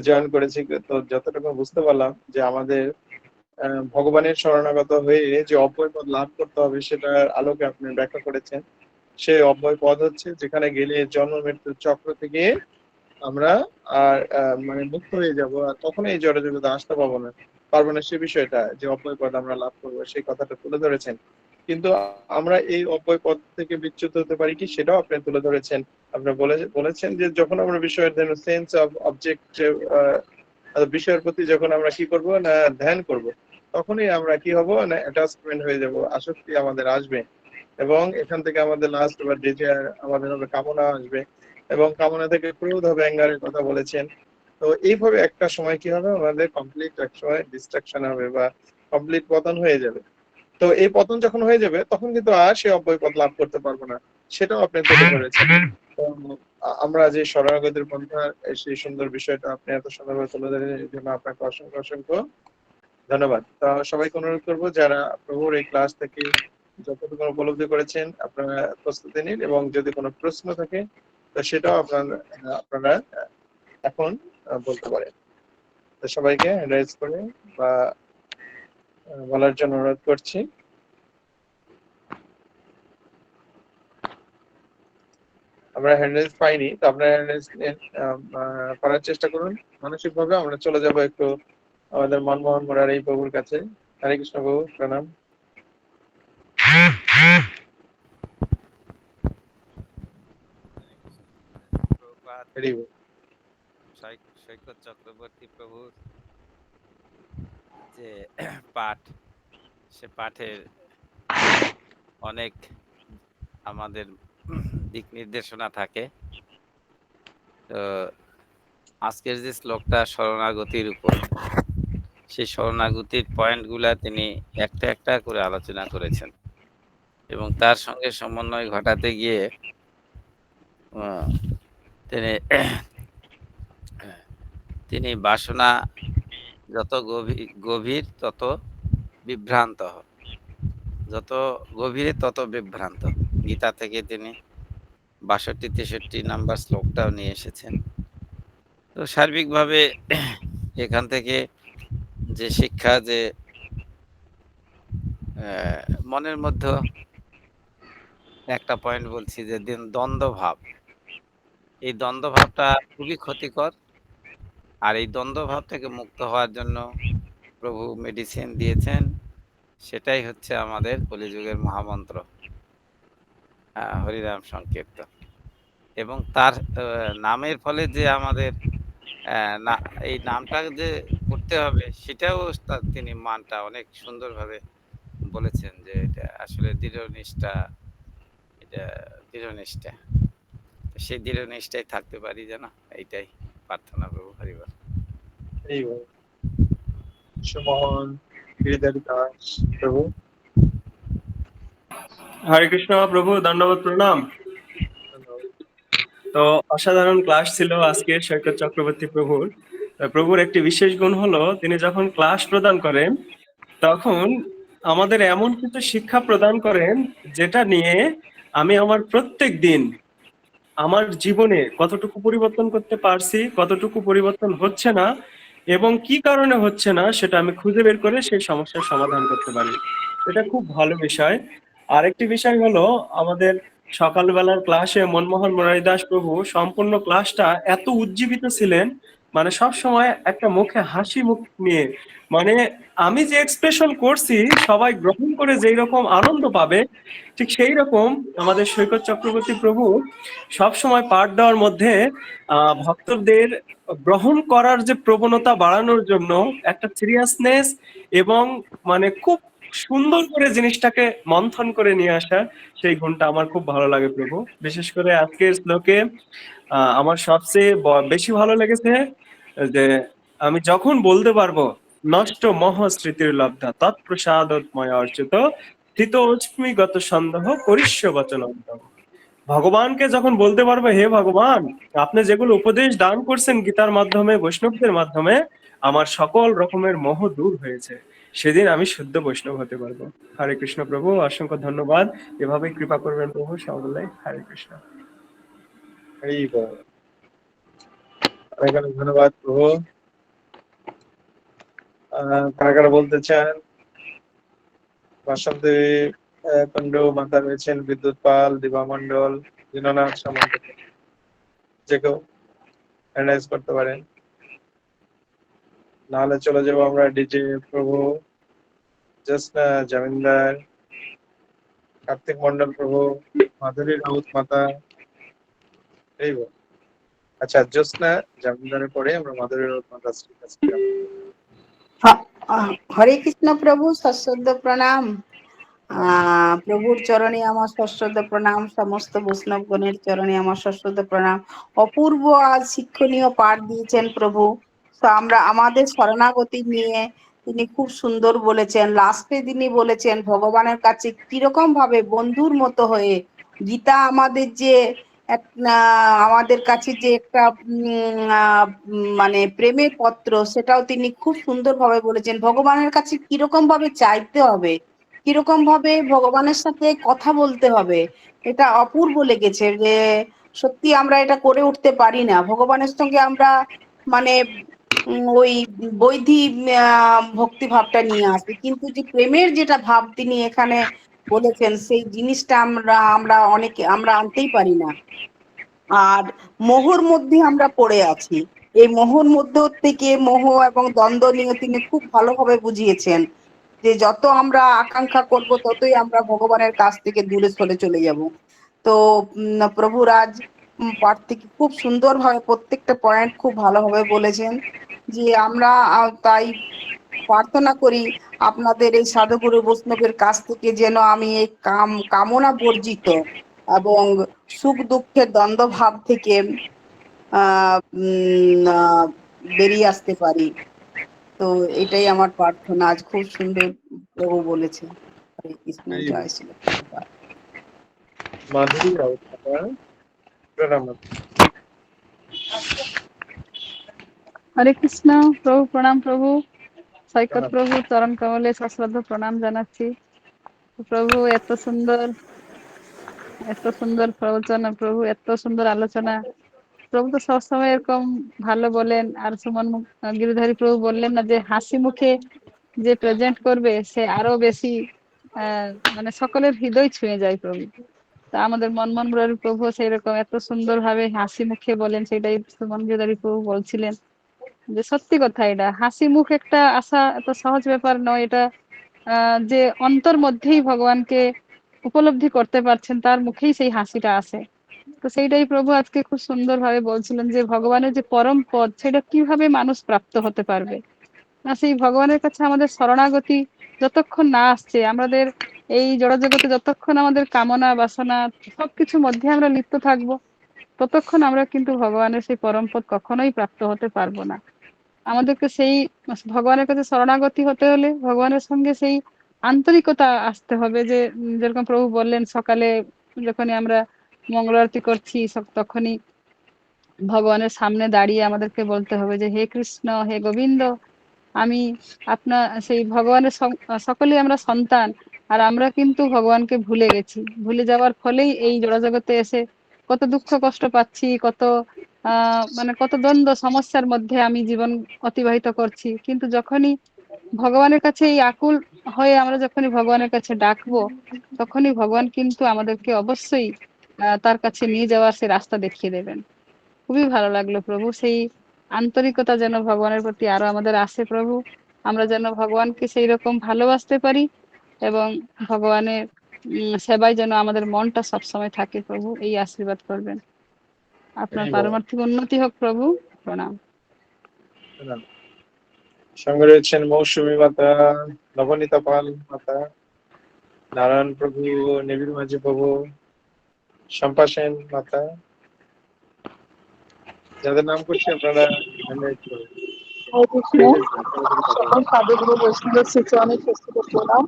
Join করেছি, তো যতটুকু বুঝতে পারলাম যে আমাদের ভগবানের শরণাগত হয়ে যে অব্যয় পদ লাভ করতে হবে সেটার আলোকে আপনি ব্যাখ্যা করেছেন। সেই অব্যয় পদ হচ্ছে যেখানে গেলে জন্ম মৃত্যুর চক্র থেকে আমরা আর মানে মুক্ত হয়ে যাব, আর কখনো এই জড়জগতে আসতে পারবো না সে বিষয়টা, যে অব্যয় পদ আমরা লাভ করবো সেই কথাটা তুলে ধরেছেন। কিন্তু আমরা এই অব্যয় পদ থেকে বিচ্যুত হতে পারি কি, সেটাও আপনি তুলে ধরেছেন। আপনি বলেছেন যে যখন আমরা বিষয়ের সেন্স অফ অবজেক্ট, বিষয়ের প্রতি যখন আমরা কি করব না ধ্যান করব, তখনই আমরা কি হব না অ্যাটাচমেন্ট হয়ে যাব, আসক্তি আমাদের আসবে। এবং এখান থেকে আমাদের লাস্ট বা ডিজায়ার আমাদের হবে কামনা আসবে, এবং কামনা থেকে ক্রোধ হবে, অ্যাঙ্গারের কথা বলেছেন। তো এইভাবে একটা সময় কি হবে, আমাদের কমপ্লিট এক সময় ডিস্ট্রাকশন হবে বা কমপ্লিট পতন হয়ে যাবে। তো এই পতন যখন হয়ে যাবে তখন কিন্তু আর সে অব্যয় পথ লাভ করতে পারবো না, সেটাও আপনি তুলে ধরেছেন। তো আমরা যে শরণাগতির পন্থা, সেই সুন্দর বিষয়টা আপনি এত সুন্দরভাবে তুলে ধরেন, এই জন্য আপনাকে অসংখ্য অসংখ্য ধন্যবাদ। তো সবাইকে অনুরোধ করবো যারা প্রভুর এই ক্লাস থেকে যতটুকু উপলব্ধি করেছেন আপনারা প্রস্তুতি নিন, এবং যদি কোনো প্রশ্ন থাকে তো সেটাও আপনারা এখন বলতে পারেন। তো সবাইকে হ্যান্ড রাইজ করে বা বলার জন্য অনুরোধ করছি। আমরা হ্যান্ড রাইজ পাইনি, তো আপনারা হ্যান্ড রাইজ করার চেষ্টা করুন। মানসিক ভাবে আমরা চলে যাব একটু আমাদের মনমোহন মুরারি এই প্রভুর কাছে। হরে কৃষ্ণ প্রভু, প্রণাম। প্রভুপাদ হরি বল। সৈকত চক্রবর্তী প্রভুর যে পাঠ, সে পাঠের অনেক আমাদের দিক নির্দেশনা থাকে। তো আজকের যে শ্লোকটা শরণাগতির উপর, সেই শরণাগতির পয়েন্টগুলা তিনি একটা একটা করে আলোচনা করেছেন, এবং তার সঙ্গে সমন্বয় ঘটাতে গিয়ে তিনি তিনি বাসনা যত গভীর তত বিভ্রান্ত, যত গভীরে তত বিভ্রান্ত। গীতা থেকে তিনি ৬২-৬৩ নাম্বার শ্লোকটাও নিয়ে এসেছেন। তো সার্বিকভাবে এখান থেকে যে শিক্ষা, যে মনের মধ্যে একটা পয়েন্ট বলছি, যে দ্বন্দ্ব ভাব, এই দ্বন্দ্ব ভাবটা খুবই ক্ষতিকর। আর এই দ্বন্দ্ব ভাব থেকে মুক্ত হওয়ার জন্য প্রভু মেডিসিন দিয়েছেন, সেটাই হচ্ছে আমাদের কলিযুগের মহামন্ত্র, হরিনাম সংকীর্তন। এবং তার নামের ফলে যে আমাদের না, এই নামটা যে করতে হবে, সেটাও তিনি মানটা অনেক সুন্দরভাবে বলেছেন, যে এটা আসলে দৃঢ় নিষ্ঠা, এটা দৃঢ় নিষ্ঠা। সেই দৃঢ় নিষ্ঠায় থাকতে পারি যেন, এইটাই প্রার্থনা। প্রভু হরিবল। হরি বল। সুমোহন, গিরিধারী দাস প্রভু। হরে কৃষ্ণ প্রভু, দণ্ডবত প্রণাম। তো অসাধারণ ক্লাস ছিল আজকে সৈকত চক্রবর্তী প্রভুর। প্রভুর একটি বিশেষ গুণ হলো, তিনি যখন ক্লাস প্রদান করেন তখন আমাদের এমন কিছু শিক্ষা প্রদান করেন যেটা নিয়ে আমি আমার প্রত্যেক দিন আমার জীবনে কতটুকু পরিবর্তন করতে পারছি, কতটুকু পরিবর্তন হচ্ছে না, এবং কি কারণে হচ্ছে না সেটা আমি খুঁজে বের করে সেই সমস্যার সমাধান করতে পারি। এটা খুব ভালো বিষয়। আরেকটি বিষয় হলো, আমাদের সকালবেলার ক্লাসে মনমোহন মুরারি দাস প্রভু সম্পূর্ণ ক্লাসটা এত উজ্জীবিত ছিলেন, মানে সব সময় একটা মুখে হাসি মুখ নিয়ে, মানে আমি যে এক্সপ্রেশন করছি সবাই গ্রহণ করে যেই রকম আনন্দ পাবে, ঠিক সেই রকম আমাদের সৈকত চক্রবর্তী প্রভু সব সময় পাঠ দেওয়ার মধ্যে ভক্তদের গ্রহণ করার যে প্রবণতা বাড়ানোর জন্য একটা সিরিয়াসনেস, এবং মানে খুব সুন্দর করে জিনিসটাকে মন্থন করে নিয়ে আসা, সেই গুণটা আমার খুব ভালো লাগে প্রভু। বিশেষ করে আজকের শ্লোকে আমার সবচেয়ে বেশি ভালো লেগেছে যে আমি যখন বলতে পারবো নষ্ট মহ স্মৃতির লব্ধা তৎপ্রসাদময় অর্চিত স্থিতস্মিগত সন্দেহ করিষ্য বচন। ভগবানকে যখন বলতে পারবো, হে ভগবান, আপনি যেগুলো উপদেশ দান করছেন গীতার মাধ্যমে, বৈষ্ণবদের মাধ্যমে, আমার সকল রকমের মোহ দূর হয়েছে, সেদিন আমি শুদ্ধ বৈষ্ণব হতে পারবো। হরে কৃষ্ণ প্রভু, অসংখ্য ধন্যবাদ। এভাবেই কৃপা করবেন প্রভু সকলে। হরে কৃষ্ণ। হরি বল। অনেক অনেক ধন্যবাদ প্রভু। কারা কারা বলতে চান? বাসন্তী কুণ্ডু মাতা রয়েছেন, বিদ্যুৎ পাল, দিবা মন্ডল, দীননাথ সামন্ত, যে কেউ অ্যানালাইজ করতে পারেন। নাহলে চলে যাবো আমরা ডিজে প্রভু, জোসনা জমিনদার, কার্তিক মন্ডল প্রভু, মাধুরী রাউত মাতা, এই বল। আচ্ছা, জোসনা জমিনদারের পরে আমরা মাধুরী রাউত মাতা শ্রীর কাছে যাব। হরে কৃষ্ণ প্রভু, সশ্রদ্ধ প্রণাম। প্রভুর চরণে আমার সশ্রদ্ধ প্রণাম, সমস্ত বৈষ্ণবগণের চরণে আমার সশ্রদ্ধ প্রণাম। অপূর্ব আজ শিক্ষণীয় পাঠ দিয়েছেন প্রভু। তো আমরা আমাদের শরণাগতি নিয়ে তিনি খুব সুন্দর বলেছেন। লাস্টে তিনি বলেছেন ভগবানের কাছে কিরকম ভাবে বন্ধুর মতো হয়ে গীতা আমাদের যে আমাদের কাছে যে একটা মানে প্রেমের পত্র, সেটাও তিনি খুব সুন্দরভাবে বলেছেন। ভগবানের কাছে কিরকম ভাবে চাইতে হবে, কিরকম ভাবে ভগবানের সাথে কথা বলতে হবে, এটা অপূর্ব লেগেছে। যে সত্যি আমরা এটা করে উঠতে পারি না ভগবানের সঙ্গে আমরা, মানে ওই বৈধি ভক্তি ভাবটা নিয়ে আসি, কিন্তু যে প্রেমের যেটা ভাব তিনি এখানে বলেছেন, সেই জিনিসটা আমরা অনেকে আমরা আনতেই পারি না। আর মোহর মধ্যে আমরা পড়ে আছি। এই মোহর মধ্য থেকে মোহ এবং দ্বন্দ্ব নিয়ে তিনি খুব ভালোভাবে বুঝিয়েছেন যে যত আমরা আকাঙ্ক্ষা করব ততই আমরা ভগবানের কাছ থেকে দূরে সরে চলে যাব। তো প্রভুরাজ পাঠ থেকে খুব সুন্দরভাবে প্রত্যেকটা পয়েন্ট খুব ভালোভাবে বলেছেন। যে আমরা তাই প্রার্থনা করি আপনাদের এই সাধুগুরু বৈষ্ণবের কাছ থেকে যেন আমি এই কামনা বর্জিত এবং সুখ দুঃখের দ্বন্দ্ব ভাব থেকে বেরিয়ে আসতে পারি। তো এটাই আমার প্রার্থনা। আজ খুব সুন্দর প্রভু বলেছে। হরে কৃষ্ণ, জয় শ্রী প্রভুপাদ। মাধুরী রাউত মাতা, প্রণাম। হরে কৃষ্ণ প্রভু, প্রণাম প্রভু। সৈকত প্রভু চরণ কমলে সশ্রদ্ধ প্রণাম জানাচ্ছি। প্রভু এত সুন্দর প্রবচন, প্রভু এত সুন্দর আলোচনা। প্রভু তো সবসময় এরকম ভালো বলেন। আর সুমন গিরিধারী প্রভু বললেন না যে হাসি মুখে যে প্রেজেন্ট করবে সে আরো বেশি মানে সকলের হৃদয় ছুঁয়ে যায় প্রভু। তা আমাদের মনমোহন মুরারি প্রভু সেই রকম এত সুন্দর ভাবে হাসি মুখে বলেন, সেটাই সুমন গিরিধারী প্রভু বলছিলেন যে সত্যি কথা, এটা হাসি মুখ একটা আসা এত সহজ ব্যাপার নয়। এটা যে অন্তর মধ্যেই ভগবানকে উপলব্ধি করতে পারছেন, তার মুখেই সেই হাসিটা আসে। তো সেইটাই প্রভু আজকে খুব সুন্দর ভাবে বলছিলেন যে ভগবানের যে পরম পদ, সেটা কিভাবে মানুষ প্রাপ্ত হতে পারবে না। সেই ভগবানের কাছে আমাদের শরণাগতি যতক্ষণ না আসছে, আমাদের এই জড়জগতে যতক্ষণ আমাদের কামনা বাসনা সবকিছুর মধ্যে আমরা লিপ্ত থাকবো, ততক্ষণ আমরা কিন্তু ভগবানের সেই পরম পদ কখনোই প্রাপ্ত হতে পারবো না। আমাদেরকে সেই ভগবানের কাছে শরণাগতি হতে হলে ভগবানের সঙ্গে সেই আন্তরিকতা আসতে হবে। যে যেরকম প্রভু বললেন, সকালে যখনই আমরা মঙ্গল আরতি করছি তখনই ভগবানের সামনে দাঁড়িয়ে আমাদেরকে বলতে হবে যে হে কৃষ্ণ, হে গোবিন্দ, আমি আপনার সেই ভগবানের সকলেই আমরা সন্তান। আর আমরা কিন্তু ভগবানকে ভুলে গেছি। ভুলে যাওয়ার ফলেই এই জড়জগতে এসে কত দুঃখ কষ্ট পাচ্ছি, কত মানে কত দ্বন্দ্ব সমস্যার মধ্যে আমি জীবন অতিবাহিত করছি। কিন্তু যখনই ভগবানের কাছে এই আকুল হয়ে আমরা যখনই ভগবানের কাছে ডাকবো, তখনই ভগবান কিন্তু আমাদেরকে অবশ্যই তার কাছে নিয়ে যাওয়ার সে রাস্তা দেখিয়ে দেবেন। খুবই ভালো লাগলো প্রভু। সেই আন্তরিকতা যেন ভগবানের প্রতি আরো আমাদের আসে প্রভু। আমরা যেন ভগবানকে সেই রকম ভালোবাসতে পারি এবং ভগবানের সেবায় যেন আমাদের মনটা সবসময় থাকে প্রভু। এই আশীর্বাদ করবেন। আপনার পারমার্থিক উন্নতি হোক প্রভু। প্রণাম। সঙ্গে রয়েছেন মৌসুমী মাতা, নবনীতা পাল মাতা, নারায়ণ প্রভু, নিবিড় মাঝি প্রভু, শম্পা সেন মাতা, যাদের নাম করছি আপনারা সাধুগুরু বৈষ্ণবের শ্রীচরণে প্রস্তুত করলাম।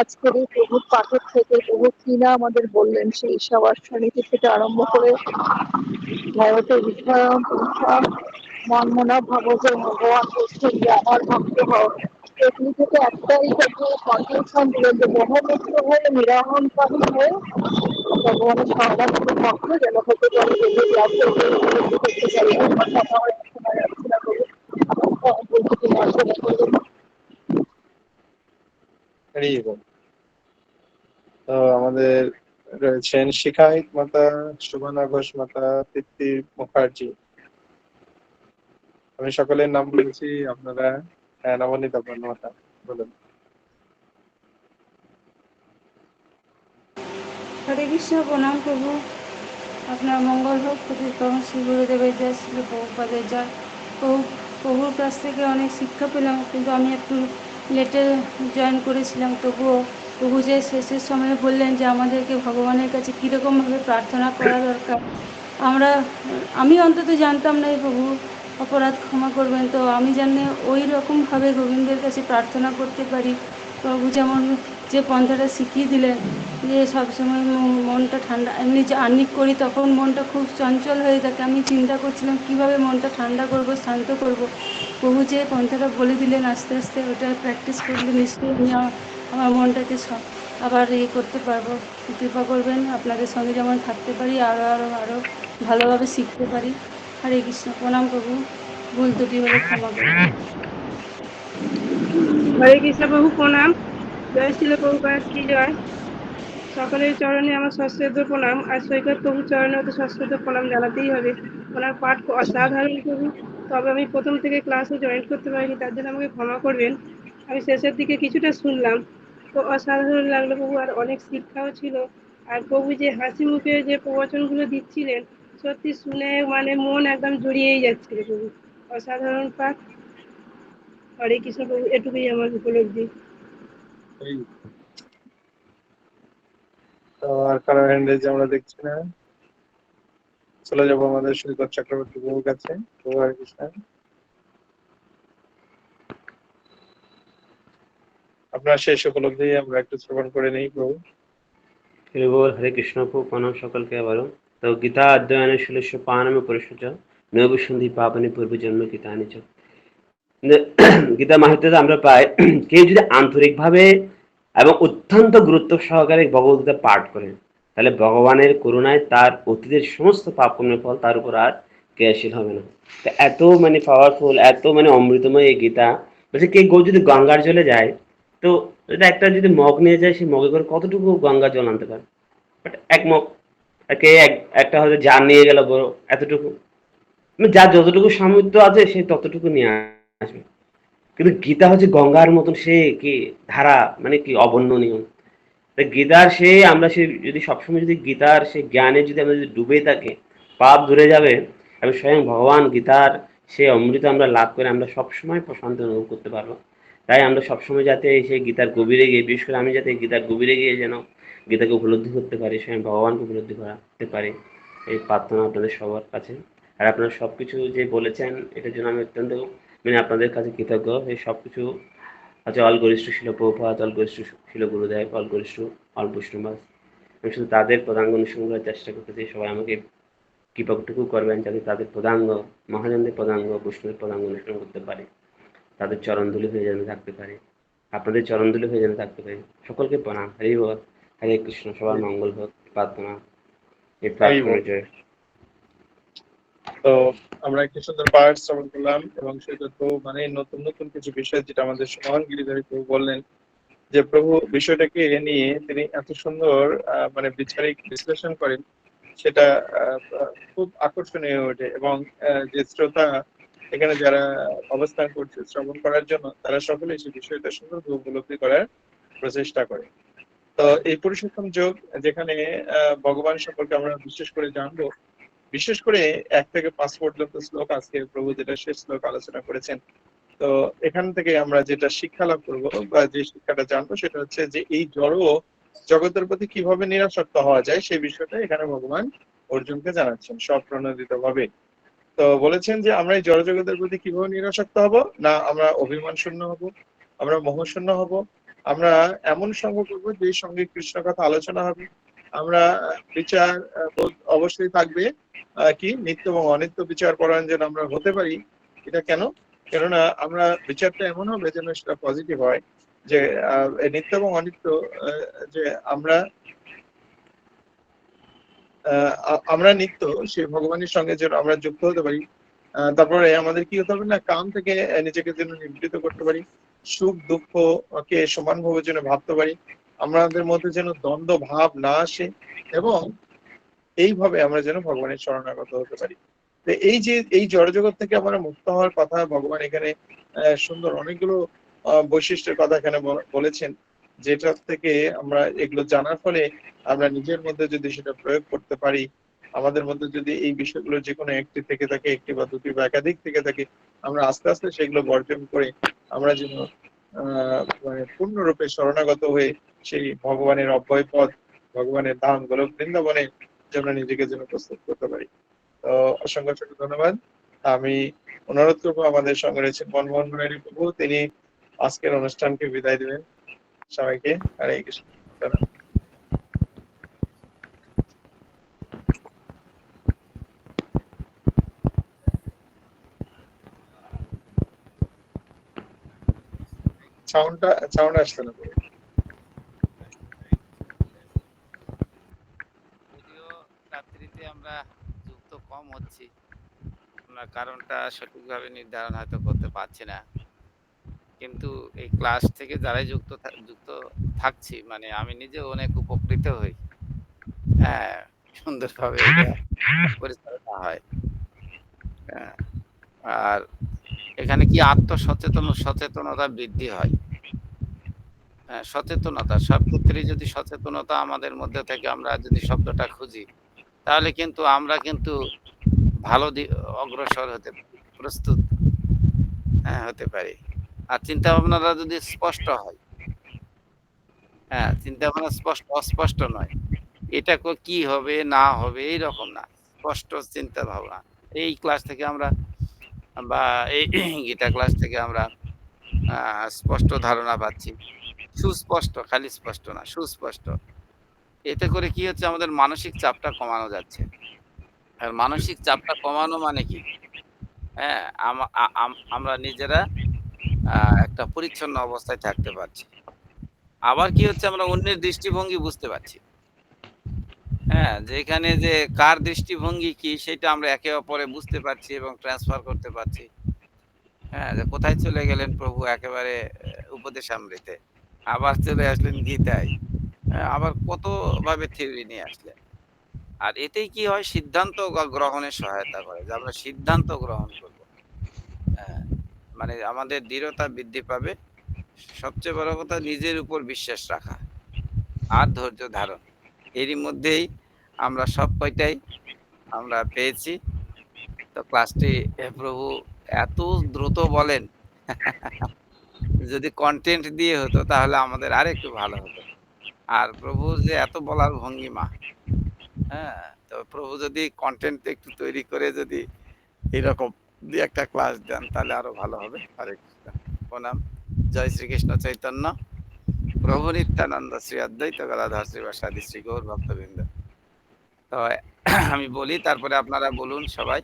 আজকের এই প্রভুর পাঠক থেকে প্রভু কিনা আমাদের বললেন, সেই সবার সমিতি থেকে আরম্ভ করে ভারতের বিষয় মনমনা ভাবো যে ভগবান বলছেন যে আমার ভক্ত হও। এগুলি থেকে একটাই কন্ট্রিবিউশন দিলেন যে ব্রহ্মপুত্র হয়ে নিরাহংকারী হয়ে ভগবানের সহনাথের পক্ষে যেন হতে পারে এদের লাভ করতে করতে পারি। আমার কথা হয়তো শোনা যাচ্ছে না, প্রভু আমার বলতে মার্জনা করবেন। হরি বল। তো আমাদের রয়েছেন শিখাহিত মাতা, শোভনা ঘোষ মাতা, তৃপ্তি মুখার্জি। আমি সকলের নাম বলেছি, আপনারা নবনীত আপনার মাতা বলুন। হরে কৃষ্ণ, প্রণাম প্রভু। আপনার মঙ্গল হোক। প্রতিক্রম শ্রী গুরুদেবের জয়, শ্রী প্রভুপাদের জয়। প্রভুর কাছ থেকে অনেক শিক্ষা পেলাম, কিন্তু আমি একটু লেটে জয়েন করেছিলাম। তবুও প্রভু যে শেষের সময় বললেন যে আমাদেরকে ভগবানের কাছে কীরকমভাবে প্রার্থনা করা দরকার, আমি অন্তত জানতাম না। প্রভু অপরাধ ক্ষমা করবেন, তো আমি জানি ওই রকমভাবে গোবিন্দের কাছে প্রার্থনা করতে পারি। প্রভু যেমন যে পন্থাটা শিখিয়ে দিলেন, যে সবসময় মনটা ঠান্ডা, এমনি যে আহ্নিক করি তখন মনটা খুব চঞ্চল হয়ে থাকে। আমি চিন্তা করছিলাম কীভাবে মনটা ঠান্ডা করব, শান্ত করব। প্রভু যে পন্থাটা বলে দিলেন আস্তে আস্তে ওটা প্র্যাকটিস করলে নিশ্চয়ই আমি আমার মনটাকে আবার করতে পারবো। কৃপা করবেন, আপনাদের সঙ্গে যেমন থাকতে পারি, আরও আরও আরও ভালোভাবে শিখতে পারি। হরে কৃষ্ণ, প্রণাম প্রভু। ভুল ত্রুটি হলে ক্ষমা করবেন। হরে কৃষ্ণ প্রভু, প্রণাম। জয় শিল প্রভুপাদ কি জয়। সকলের চরণে আমার সশ্রদ্ধ প্রণাম, আর সৈকত প্রভু চরণে তো সশ্রদ্ধ প্রণাম জানাতেই হবে। ওনার পাঠ অসাধারণ প্রভু, তবে আমি প্রথম থেকে ক্লাসে জয়েন করতে পারিনি, তার জন্য আমাকে ক্ষমা করবেন। আমি শেষের দিকে কিছুটা শুনলাম, তো অসাধারণ লাগলো প্রভু, আর অনেক শিক্ষাও ছিল। আর প্রভু যে হাসি মুখে যে প্রবচনগুলো দিচ্ছিলেন, সত্যি শুনে মানে মন একদম জড়িয়েই যাচ্ছিল প্রভু। অসাধারণ পাঠ। হরে কৃষ্ণ প্রভু, এটুকুই আমার উপলব্ধি। তো আর কারো হ্যান্ড রেজ আমরা দেখছি না। চলে যাবো আমাদের সৈকত চক্রবর্তী প্রভুর কাছে। প্রভু হরে কৃষ্ণ। আপনার শেষ উপলব্ধি আমরা একটু শ্রবণ করে নেই প্রভু। হরে কৃষ্ণ প্রভু, প্রণাম সকলকে আবারও। তো গীতা অধ্যয়নের ষোলশ পানমে পরিসূচ নবসন্ধি পাবনে পূর্ব জন্ম গীতা নিচ। গীতা মাহাত্ম্যে আমরা পাই, কেউ যদি আন্তরিকভাবে এবং অত্যন্ত গুরুত্ব সহকারে ভগবদ্গীতা পাঠ করেন, তাহলে ভগবানের করুণায় তার অতীতের সমস্ত পাপ পুণ্যের ফল তার উপর আর ক্রিয়াশীল হবে না। এত মানে পাওয়ারফুল, এত মানে অমৃতময় এই গীতা। বলছে কেউ যদি গঙ্গার জলে যায়, তো এটা একটা যদি মগ নিয়ে যায়, সেই মগে করে কতটুকু গঙ্গা জল আনতে পারে? বাট এক মগ, একটা হয়তো জার নিয়ে গেল বড়, এতটুকু, যার যতটুকু সামর্থ্য আছে সে ততটুকু নিয়ে আসবে। কিন্তু গীতা হচ্ছে গঙ্গার মতন, সে কি ধারা, মানে কি অবর্ণনীয়। গীতার সে আমরা সে যদি সবসময় যদি গীতার সে জ্ঞানে যদি আমরা যদি ডুবে থাকি, পাপ ধরে যাবে এবং স্বয়ং ভগবান গীতার সে অমৃত আমরা লাভ করে আমরা সবসময় প্রশান্তি অনুভব করতে পারবো। তাই আমরা সবসময় যাতে সেই গীতার গভীরে গিয়ে, বিশেষ করে আমি যাতে গীতার গভীরে গিয়ে যেন গীতাকে উপলব্ধি করতে পারি, স্বয়ং ভগবানকে উপলব্ধি করতে পারি, এই প্রার্থনা আপনাদের সবার কাছে। আর আপনারা সবকিছু যে বলেছেন এটার জন্য আমি অত্যন্ত মানে আপনাদের কাছে কৃতজ্ঞ। এই সবকিছু আচ্ছা, অল গরিষ্ঠ ছিল প্রভুপাদ, অল গরিষ্ঠ ছিল গুরুদেব, অল গরিষ্ঠ অল বৈষ্ণবাস। আমি শুধু তাদের পদাঙ্গ অনুসরণ করার চেষ্টা করতেছি। সবাই আমাকে কৃপাটুকু করবেন যাতে তাদের পদাঙ্গ, মহাজনদের পদাঙ্গ, বৈষ্ণবের পদাঙ্গ অনুসরণ করতে পারে, তাদের চরণধুলি হয়ে যেন থাকতে পারে, আপনাদের চরণধুলি হয়ে যেন থাকতে পারে। সকলকে প্রণাম। হরি বল। হরে কৃষ্ণ। সবার মঙ্গল হোক, প্রার্থনা এই প্রার্থনা জয়। তো আমরা একটি সুন্দর পাঠ শ্রবণ করলাম, এবং সেটা তো মানে নতুন নতুন কিছু বিষয় যেটা আমাদের মহান গিরিধারী প্রভু বললেন, যে প্রভু বিষয়টাকে নিয়ে তিনি এত সুন্দর মানে বিচারিক বিশ্লেষণ করেন, সেটা খুব আকর্ষণীয় হয়ে ওঠে। এবং যে শ্রোতা এখানে যারা অবস্থান করছে শ্রবণ করার জন্য, তারা সকলেই সেই বিষয়টা সুন্দরভাবে উপলব্ধি করার প্রচেষ্টা করে। তো এই পুরুষোত্তম যোগ, যেখানে ভগবান সম্পর্কে আমরা বিশেষ করে জানবো, বিশেষ করে 1 থেকে 5 পর্যন্ত শ্লোক, আজকে প্রভু যেটা শেষ শ্লোক আলোচনা করেছেন। তো এখান থেকে আমরা যেটা শিক্ষা লাভ করবো বা যে শিক্ষাটা জানবো, সেটা হচ্ছে যে এই জড় জগতের প্রতি কিভাবে নিরাসক্ত হওয়া যায়, সেই বিষয়টা এখানে ভগবান অর্জুনকে জানাচ্ছেন স্বপ্রণোদিত ভাবে। তো বলেছেন যে আমরা এই জড় জগতের প্রতি কিভাবে নিরাসক্ত হব না, আমরা অভিমান শূন্য হব, আমরা মোহ শূন্য হব, আমরা এমন সঙ্গ করবো যে সঙ্গে কৃষ্ণ কথা আলোচনা হবে, আমরা বিচার অবশ্যই থাকবে, কি নিত্য এবং অনিত্য বিচার পরায়ণ যেন আমরা হতে পারি। এটা কেন? কেননা আমরা বিচারটা এমন হবে যেন সেটা পজিটিভ হয়, যে নিত্য এবং অনিত্য, যে আমরা আমরা নিত্য সেই ভগবানের সঙ্গে যেন আমরা যুক্ত হতে পারি। তারপরে আমাদের কি হতে হবে না, কাম থেকে নিজেকে যেন নিবৃত করতে পারি, সুখ দুঃখ কে সমানভাবে যেন ভাবতে পারি, আমাদের মধ্যে যেন দ্বন্দ্ব ভাব না আসে, এবং এইভাবে আমরা যেন ভগবানের শরণাগত হতে পারি। তো এই যে এই জড়জগৎ থেকে আমরা মুক্ত হওয়ার কথা ভগবান এখানে সুন্দর অনেকগুলো বৈশিষ্ট্যের কথা এখানে বলেছেন, যেটা থেকে আমরা এগুলো জানার ফলে আমরা নিজের মধ্যে যদি সেটা প্রয়োগ করতে পারি, আমাদের মধ্যে যদি এই বিষয়গুলো যে কোনো একটি থেকে থাকে, একটি বা দুটি বা একাধিক থেকে থাকে, আমরা আস্তে আস্তে সেগুলো বর্জন করে আমরা যেন মানে পূর্ণরূপে শরণাগত হয়ে সেই ভগবানের অব্যয় পদ, ভগবানের ধাম গোলক বৃন্দাবনে যেন নিজেকে যেন প্রস্তুত করতে পারি। তো অসংখ্য অসংখ্য ধন্যবাদ। আমি অনুরোধ করবো, আমাদের সঙ্গে রয়েছেন মনমোহন মুরারি প্রভু, তিনি আজকের অনুষ্ঠানকে বিদায় দেবেন। সবাইকে হরে কৃষ্ণ। সাউন্ড আসছে না। যদিও রাত্রিতে আমরা যুক্ত কম হচ্ছি, আমরা কারণটা সঠিকভাবে নির্ধারণ হয়তো করতে পারছি না, কিন্তু এই ক্লাস থেকে যারাই যুক্ত থাকছি, মানে আমি নিজেও অনেক উপকৃত হই। হ্যাঁ, সুন্দরভাবে এটা পরিচালনা হয়। হ্যাঁ, আর এখানে কি সচেতনতা বৃদ্ধি হয়। সচেতনতা সব ক্ষেত্রেই যদি সচেতনতা আমাদের মধ্যে থেকে আমরা যদি শব্দটা খুঁজি, তাহলে কিন্তু আমরা কিন্তু ভালো অগ্রসর হতে পারি, প্রস্তুত হতে পারি। আর চিন্তা ভাবনাটা যদি স্পষ্ট হয়, চিন্তা ভাবনা অস্পষ্ট নয়, এটা কি হবে না হবে এইরকম না, স্পষ্ট চিন্তা ভাবনা। এই ক্লাস থেকে আমরা বা এই গীতা ক্লাস থেকে আমরা স্পষ্ট ধারণা পাচ্ছি, সুস্পষ্ট, খালি স্পষ্ট না, সুস্পষ্ট। এতে করে কি হচ্ছে, আমাদের মানসিক চাপটা কমানো যাচ্ছে। আর মানসিক চাপটা কমানো মানে কি, আমরা নিজেরা একটা পরিচ্ছন্ন অবস্থায় থাকতে পারছি। আবার কি হচ্ছে, আমরা অন্যের দৃষ্টিভঙ্গি বুঝতে পারছি। যেখানে যে কার দৃষ্টিভঙ্গি কি সেটা আমরা একে অপরে বুঝতে পারছি এবং ট্রান্সফার করতে পারছি। যে কোথায় চলে গেলেন প্রভু একেবারে উপদেশামৃতে, আবার চলে আসলেন গীতায়, আবার কত ভাবে থিওরি নিয়ে আসলেন। আর এতেই কি হয়, সিদ্ধান্ত গ্রহণের সহায়তা করে, যে আমরা সিদ্ধান্ত গ্রহণ করব। মানে আমাদের দৃঢ়তা বৃদ্ধি পাবে। সবচেয়ে বড় কথা, নিজের উপর বিশ্বাস রাখা আর ধৈর্য ধারণ, এরই মধ্যেই আমরা সব কয়টাই আমরা পেয়েছি। তো ক্লাসটি প্রভু এত দ্রুত বলেন, যদি কন্টেন্ট দিয়ে হতো তাহলে আমাদের আর একটু ভালো হতো। আর প্রভুর যে এত বলার ভঙ্গিমা, তো প্রভু যদি কন্টেন্ট একটু তৈরি করে যদি এরকম দুই একটা ক্লাস দেন তাহলে আরো ভালো হবে। হরে কৃষ্ণ, প্রণাম। জয় শ্রীকৃষ্ণ চৈতন্য প্রভু নিত্যানন্দ, শ্রী অদ্বৈত গদাধর শ্রীবাসাদি শ্রী গৌর ভক্তবৃন্দ। তো আমি বলি, তারপরে আপনারা বলুন সবাই।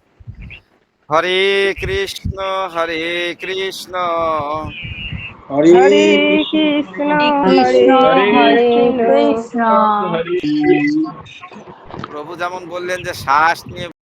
হরে কৃষ্ণ হরে কৃষ্ণ হরে কৃষ্ণ হরে কৃষ্ণ। প্রভু যেমন বললেন যে শ্বাস নিয়ে